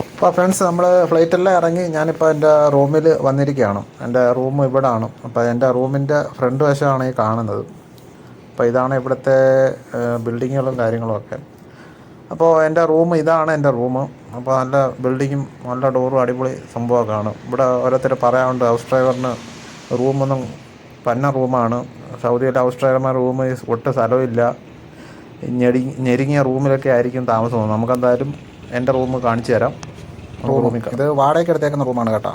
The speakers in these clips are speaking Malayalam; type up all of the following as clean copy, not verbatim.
അപ്പോൾ ഫ്രണ്ട്സ്, നമ്മൾ ഫ്ലൈറ്റെല്ലാം ഇറങ്ങി ഞാനിപ്പോൾ എൻ്റെ റൂമിൽ വന്നിരിക്കുകയാണ്. എൻ്റെ റൂം ഇവിടാണ്. അപ്പോൾ എൻ്റെ റൂമിൻ്റെ ഫ്രണ്ട് വശമാണ് ഈ കാണുന്നത്. അപ്പോൾ ഇതാണ് ഇവിടുത്തെ ബിൽഡിങ്ങുകളും കാര്യങ്ങളും ഒക്കെ. അപ്പോൾ എൻ്റെ റൂം ഇതാണ് എൻ്റെ റൂം. അപ്പോൾ നല്ല ബിൽഡിങ്ങും നല്ല ഡോറും അടിപൊളി സംഭവമൊക്കെയാണ്. ഇവിടെ ഓരോരുത്തർ പറയാറുണ്ട് ഹൗസ് ഡ്രൈവറിന് റൂമൊന്നും പന്ന റൂമാണ്, സൗദിയിലെ ഹൗസ് ഡ്രൈവർമാർ റൂം ഒട്ടും സ്ഥലമില്ല, ഞെരുങ്ങിയ റൂമിലൊക്കെ ആയിരിക്കും താമസം. നമുക്കെന്തായാലും എൻ്റെ റൂം കാണിച്ചു തരാം. ഇത് വാടകയ്ക്ക് എടുത്തേക്കുന്ന റൂമാണ് കേട്ടോ.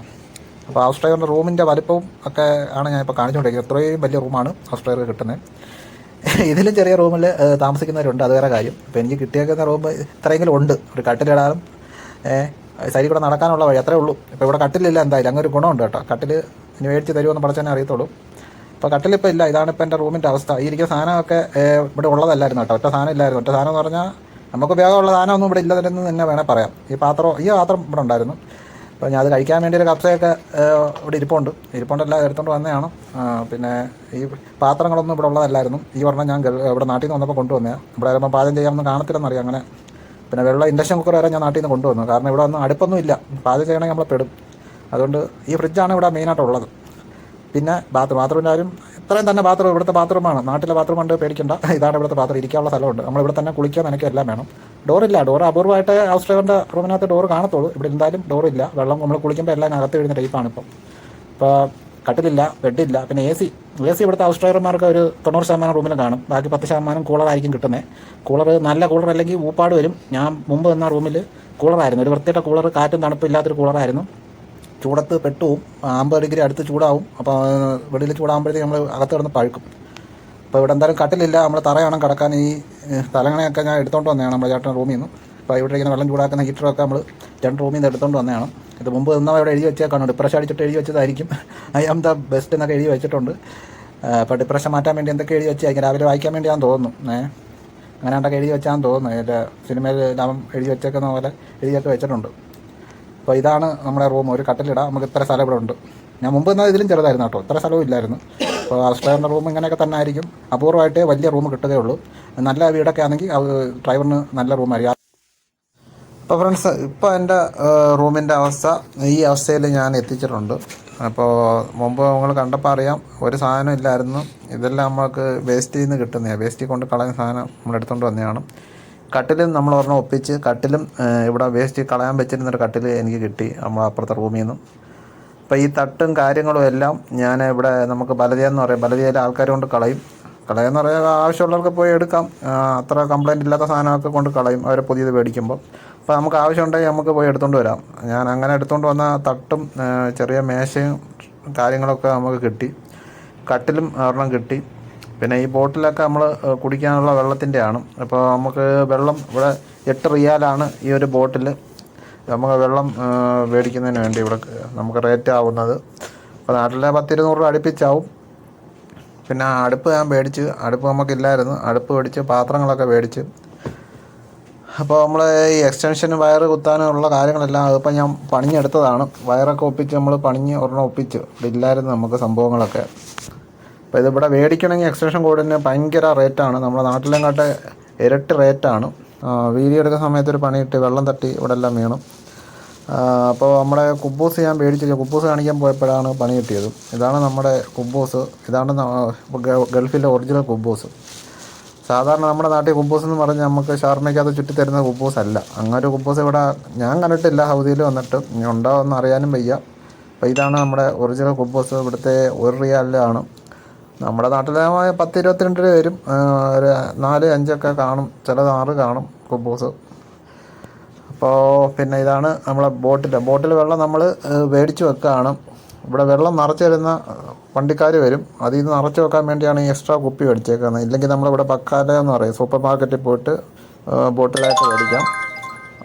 അപ്പോൾ ഹൗസ് ഡ്രൈവറിൻ്റെ റൂമിൻ്റെ വലിപ്പവും ഒക്കെ ആണ് ഞാനിപ്പോൾ കാണിച്ചുകൊണ്ടിരിക്കുന്നത്. ഇത്രയും വലിയ റൂമാണ് ഹൗസ് ഡ്രൈവർ കിട്ടുന്നത്. ഇതിലും ചെറിയ റൂമിൽ താമസിക്കുന്നവരുണ്ട്, അത് വേറെ കാര്യം. അപ്പോൾ എനിക്ക് കിട്ടിയേക്കുന്ന റൂം ഇത്രയെങ്കിലും ഉണ്ട്. ഒരു കട്ടിലിടാനും സൈഡിൽ കൂടെ നടക്കാനുള്ള വഴി അത്രേ ഉള്ളൂ. ഇപ്പോൾ ഇവിടെ കട്ടിലില്ല, എന്തായാലും അങ്ങനെ ഒരു ഗുണമുണ്ട് കേട്ടോ. കട്ടിൽ ഇനി മേടിച്ച് തരുമെന്ന് പഠിച്ചതന്നെ അറിയത്തുള്ളൂ. അപ്പോൾ കട്ടിലിപ്പോൾ ഇല്ല. ഇതാണിപ്പോൾ എൻ്റെ റൂമിൻ്റെ അവസ്ഥ. ഈ ഇരിക്കുന്ന സാധനമൊക്കെ ഇവിടെ ഉള്ളതല്ലായിരുന്നു കേട്ടോ. ഒറ്റ സാധനം ഇല്ലായിരുന്നു. ഒറ്റ സാധനം എന്ന് പറഞ്ഞാൽ നമുക്ക് ഉപയോഗമുള്ള സാധനമൊന്നും ഇവിടെ ഇല്ലതെന്ന് തന്നെ വേണേൽ പറയാം. ഈ പാത്രം ഇവിടെ ഉണ്ടായിരുന്നു. അപ്പോൾ ഞാൻ അത് കഴിക്കാൻ വേണ്ടി ഒരു കപ്സയൊക്കെ ഇവിടെ ഇരിപ്പുണ്ടെല്ലാം എടുത്തുകൊണ്ട് വന്നതാണ്. പിന്നെ ഈ പാത്രങ്ങളൊന്നും ഇവിടെ ഉള്ളതല്ലായിരുന്നു. ഈ പറഞ്ഞാൽ ഞാൻ ഇവിടെ നാട്ടിൽ നിന്ന് വന്നപ്പോൾ കൊണ്ടുവന്നതാണ്. ഇവിടെ വരുമ്പോൾ പാചകം ചെയ്യാമെന്ന് കാണത്തില്ലെന്നറിയാം. അങ്ങനെ പിന്നെ ഇൻഡക്ഷൻ കുക്കർ വരെ ഞാൻ നാട്ടിൽ നിന്ന് കൊണ്ടുവന്നു. കാരണം ഇവിടെ ഒന്നും അടുപ്പൊന്നും ഇല്ല, പാചകം ചെയ്യണമെങ്കിൽ നമ്മൾ പെടും. അതുകൊണ്ട് ഈ ഫ്രിഡ്ജാണ് ഇവിടെ മെയിനായിട്ടുള്ളത്. പിന്നെ ബാത്റൂമിൻ്റെ കാര്യം ഇത്രയും തന്നെ ബാത്റൂം ഇവിടുത്തെ ബാത്റൂമാണ്. നാട്ടിലെ ബാത്റൂം കൊണ്ട് പേടിക്കേണ്ട. ഇതാണ് ഇവിടുത്തെ ബാത്റൂം. ഇരിക്കാനുള്ള സ്ഥലമുണ്ട്. നമ്മളിവിടെ തന്നെ കുളിക്കാൻ എനിക്ക് എല്ലാം വേണം. ഡോറില്ല. ഡോർ അപൂർവമായിട്ട് ഹൗസ് ഡ്രൈവറിൻ്റെ റൂമിനകത്ത് ഡോർ കാണത്തുള്ളൂ. ഇവിടെ എന്തായാലും ഡോറില്ല. വെള്ളം നമ്മൾ കുളിക്കുമ്പോൾ എല്ലാം അകത്ത് വീഴുന്ന ടൈപ്പാണ് ഇപ്പം. ഇപ്പോൾ കട്ടിലില്ല, ബെഡില്ല. പിന്നെ എ സി ഇവിടുത്തെ ഹൗസ് ഡ്രൈവർമാർക്ക് ഒരു 90% റൂമിലും കാണും. ബാക്കി 10% കൂളറായിരിക്കും കിട്ടുന്നത്. കൂളർ നല്ല കൂളർ അല്ലെങ്കിൽ ഊപ്പാട് വരും. ഞാൻ മുമ്പ് നിന്ന റൂമിൽ കൂളറായിരുന്നു. ഒരു വൃത്തിയുടെ കൂളർ, കാറ്റും തണുപ്പും ഇല്ലാത്തൊരു കൂളറായിരുന്നു. ചൂടത്ത് പെട്ടുപോവും. 50 ഡിഗ്രി അടുത്ത് ചൂടാവും. അപ്പോൾ വെളിയിൽ ചൂടാകുമ്പോഴത്തേക്ക് നമ്മൾ അകത്ത് കിടന്ന് പഴുക്കും. അപ്പോൾ ഇവിടെ എന്തായാലും കട്ടിലില്ല. നമ്മൾ തറയാണ് കിടക്കാൻ. ഈ തലങ്ങണയൊക്കെ ഞാൻ എടുത്തുകൊണ്ട് വന്നതാണ് നമ്മുടെ ചേട്ടൻ റൂമിൽ നിന്ന്. അപ്പോൾ ഇവിടെ ഇങ്ങനെ വെള്ളം ചൂടാക്കുന്ന ഹീറ്ററൊക്കെ നമ്മൾ 2 റൂമിൽ നിന്ന് എടുത്തുകൊണ്ട് വന്നതാണ്. ഇത് മുമ്പ് നിന്നവ ഇവിടെ എഴുതി വെച്ചേക്കാണ്. ഡിപ്രഷൻ അടിച്ചിട്ട് എഴുതി വെച്ചതായിരിക്കും. ഐ ആം ദ ബെസ്റ്റ് എന്നൊക്കെ എഴുതി വെച്ചിട്ടുണ്ട്. അപ്പോൾ ഡിപ്രഷൻ മാറ്റാൻ വേണ്ടി എന്തൊക്കെ എഴുതി വെച്ചായിരിക്കും. രാവിലെ വായിക്കാൻ വേണ്ടി ഞാൻ തോന്നുന്നു. അങ്ങനെ ഉണ്ടൊക്കെ എഴുതി വെച്ചാൽ തോന്നുന്നു. എൻ്റെ സിനിമയിൽ നാം എഴുതി വെച്ചേക്കുന്ന പോലെ എഴുതിയൊക്കെ വെച്ചിട്ടുണ്ട്. അപ്പോൾ ഇതാണ് നമ്മുടെ റൂം. ഒരു കട്ടിലിടാം. നമുക്ക് ഇത്ര സ്ഥലം ഇവിടെ ഉണ്ട്. ഞാൻ മുമ്പ് നിന്നാൽ ഇതിലും ചെറുതായിരുന്നു കേട്ടോ. ഇത്ര സ്ഥലവും ഇല്ലായിരുന്നു. അപ്പോൾ ഹൗസ് ഡ്രൈവറിൻ്റെ റൂം ഇങ്ങനെയൊക്കെ തന്നെ ആയിരിക്കും. അപൂർവമായിട്ട് വലിയ റൂം കിട്ടുകയുള്ളൂ. നല്ല വീടൊക്കെ ആണെങ്കിൽ ഡ്രൈവറിന് നല്ല റൂമായിരിക്കും. അപ്പോൾ ഫ്രണ്ട്സ്, ഇപ്പോൾ എൻ്റെ റൂമിൻ്റെ അവസ്ഥ ഈ അവസ്ഥയിൽ ഞാൻ എത്തിച്ചിട്ടുണ്ട്. അപ്പോൾ മുമ്പ് നമ്മൾ കണ്ടപ്പോൾ അറിയാം, ഒരു സാധനം ഇല്ലായിരുന്നു. ഇതെല്ലാം നമുക്ക് വേസ്റ്റിൽ നിന്ന് കിട്ടുന്നതാണ്. വേസ്റ്റിൽ കൊണ്ട് കളയുന്ന സാധനം നമ്മൾ എടുത്തുകൊണ്ട് വന്നതാണ്. കട്ടിലും നമ്മൾ ഒരെണ്ണം ഒപ്പിച്ച്, കട്ടിലും ഇവിടെ വേസ്റ്റ് കളയാൻ വെച്ചിരുന്നൊരു കട്ടിൽ എനിക്ക് കിട്ടി നമ്മൾ അപ്പുറത്തെ റൂമിൽ നിന്നും. അപ്പോൾ ഈ തട്ടും കാര്യങ്ങളും എല്ലാം ഞാൻ ഇവിടെ നമുക്ക് ബലതയെന്ന് പറയും, ബലതയിലെ ആൾക്കാർ കൊണ്ട് കളയെന്ന് പറയാൻ ആവശ്യമുള്ളവർക്ക് പോയി എടുക്കാം. അത്ര കംപ്ലയിൻ്റ് ഇല്ലാത്ത സാധനമൊക്കെ കൊണ്ട് കളയും അവർ പുതിയത് മേടിക്കുമ്പോൾ. അപ്പോൾ നമുക്ക് ആവശ്യമുണ്ടെങ്കിൽ നമുക്ക് പോയി എടുത്തുകൊണ്ട് വരാം. ഞാൻ അങ്ങനെ എടുത്തുകൊണ്ട് വന്ന തട്ടും ചെറിയ മേശയും കാര്യങ്ങളൊക്കെ നമുക്ക് കിട്ടി. കട്ടിലും ഒരെണ്ണം കിട്ടി. പിന്നെ ഈ ബോട്ടിലൊക്കെ നമ്മൾ കുടിക്കാനുള്ള വെള്ളത്തിൻ്റെയാണ്. അപ്പോൾ നമുക്ക് വെള്ളം ഇവിടെ 8 റിയാലാണ് ഈ ഒരു ബോട്ടിൽ നമുക്ക് വെള്ളം മേടിക്കുന്നതിന് വേണ്ടി ഇവിടെ നമുക്ക് റേറ്റ് ആവുന്നത്. അപ്പോൾ നാട്ടിലെ 10-200 രൂപ അടുപ്പിച്ചാവും. പിന്നെ അടുപ്പ് ഞാൻ മേടിച്ച്, അടുപ്പ് നമുക്കില്ലായിരുന്നു. അടുപ്പ് മേടിച്ച്, പാത്രങ്ങളൊക്കെ മേടിച്ച്. അപ്പോൾ നമ്മൾ ഈ എക്സ്റ്റൻഷന് വയറ് കുത്താനുള്ള കാര്യങ്ങളെല്ലാം അതിപ്പോൾ ഞാൻ പണിഞ്ഞെടുത്തതാണ്. വയറൊക്കെ ഒപ്പിച്ച് നമ്മൾ ഒരെണ്ണം ഒപ്പിച്ച്. ഇവിടെ ഇല്ലായിരുന്നു നമുക്ക് സംഭവങ്ങളൊക്കെ. അപ്പോൾ ഇതിവിടെ മേടിക്കണമെങ്കിൽ എക്സ്റ്റൻഷൻ കോഡിന് ഭയങ്കര റേറ്റാണ്. നമ്മുടെ നാട്ടിലെങ്ങാട്ട് ഇരട്ടി റേറ്റാണ്. വീഡിയോ എടുക്കുന്ന സമയത്തൊരു പണിയിട്ട് വെള്ളം തട്ടി ഇവിടെ എല്ലാം വീണു. അപ്പോൾ നമ്മുടെ കുബൂസ് ഞാൻ മേടിച്ചില്ല. കുബൂസ് കാണിക്കാൻ പോയപ്പോഴാണ് പണി കിട്ടിയത്. ഇതാണ് നമ്മുടെ കുബൂസ്. ഇതാണ് ഗൾഫിലെ ഒറിജിനൽ കുബൂസ്. സാധാരണ നമ്മുടെ നാട്ടിൽ കുബൂസ് എന്ന് പറഞ്ഞാൽ നമുക്ക് ഷാർമയ്ക്കകത്ത് ചുറ്റിത്തരുന്ന കുബൂസ് അല്ല. അങ്ങനെ ഒരു കുബൂസ് ഇവിടെ ഞാൻ കണ്ടിട്ടില്ല. സൗദിയിൽ വന്നിട്ട് ഇനി ഉണ്ടോ എന്ന് അറിയാനും വയ്യ. അപ്പോൾ ഇതാണ് നമ്മുടെ ഒറിജിനൽ കുബൂസ്. ഇവിടുത്തെ 1 റിയാലിലാണ്. നമ്മുടെ നാട്ടിൽ 10-22 രൂപ വരും. ഒരു 4-5 കാണും, ചിലത് 6 കാണും കുബൂസ്. അപ്പോൾ പിന്നെ ഇതാണ് നമ്മളെ ബോട്ടിൽ വെള്ളം നമ്മൾ മേടിച്ച് വെക്കുകയാണ്. ഇവിടെ വെള്ളം നിറച്ച് തരുന്ന വണ്ടിക്കാർ വരും. അതിൽ നിന്ന് നിറച്ച് വെക്കാൻ വേണ്ടിയാണ് ഈ എക്സ്ട്രാ കുപ്പി മേടിച്ചേക്കുന്നത്. ഇല്ലെങ്കിൽ നമ്മളിവിടെ ബക്കാല എന്ന് പറയും, സൂപ്പർ മാർക്കറ്റിൽ പോയിട്ട് ബോട്ടിലായിട്ട് മേടിക്കാം.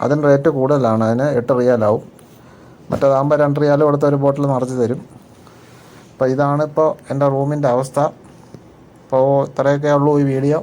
അതിന് റേറ്റ് കൂടുതലാണ്. അതിന് 8 റിയാലാവും. മറ്റേതാകുമ്പോൾ 2 റിയാൽ കൊടുത്ത് ഒരു ബോട്ടിൽ നിറച്ച് തരും. അപ്പോൾ ഇതാണ് ഇപ്പോൾ എൻ്റെ റൂമിൻ്റെ അവസ്ഥ. അപ്പോൾ ഇത്രയൊക്കെ ഉള്ളൂ ഈ വീഡിയോ.